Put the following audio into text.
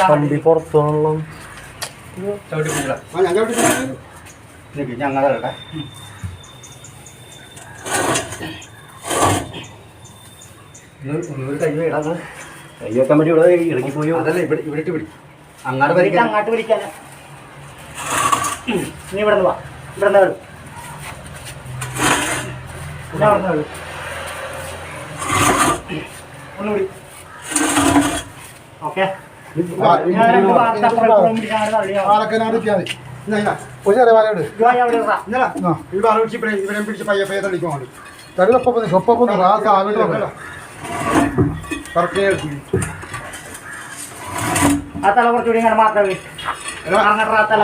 കമ്പി പുറത്താണല്ലോ. ഞങ്ങളെ കയ്യൊക്കെ പറ്റി ഇവിടെ ഇറങ്ങിപ്പോയോ? അതല്ല ഇവിടെ ഇവിടെ പിടി അങ്ങോട്ട് വലിക്കാൻ അങ്ങോട്ട് വലിക്കാൻ. നീ ഇവിടെ വാ, ഇവിടെ ഒന്നുകൂടി. ഓക്കെ പിടിച്ച് പയ്യെ പയ്യെ തളിക്കാൻ വേണ്ടി ആ തല കുറച്ചുകൂടി ഇങ്ങനെ മാത്രമേ തല